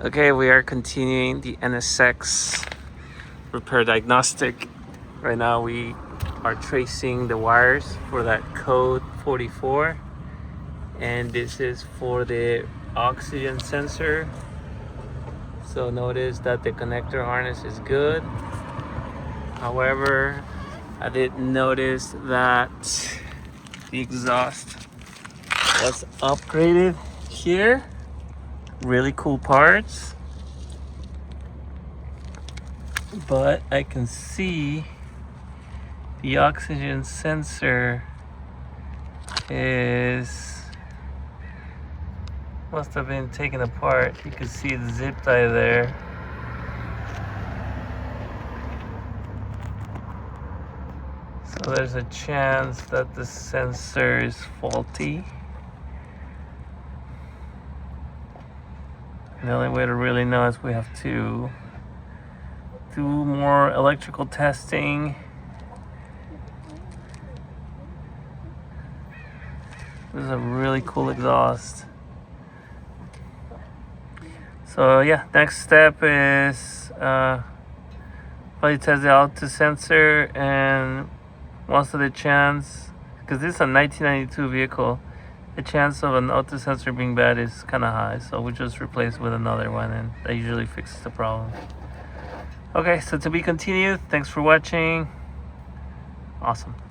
Okay, we are continuing the NSX repair diagnostic. Right now we are tracing the wires for that code 44, and this is for the oxygen sensor. So notice that the connector harness is good. However, I did notice that the exhaust was upgraded here. Really cool parts, but I can see the oxygen sensor must have been taken apart. You can see the zip tie there. So there's a chance that the sensor is faulty. The only way to really know is we have to do more electrical testing. This is a really cool exhaust. So yeah, next step is probably test the auto sensor, and most of the chance, because this is a 1992 vehicle, the chance of an auto sensor being bad is kind of high. So we just replace it with another one, and that usually fixes the problem. Okay, so to be continued. Thanks for watching. Awesome.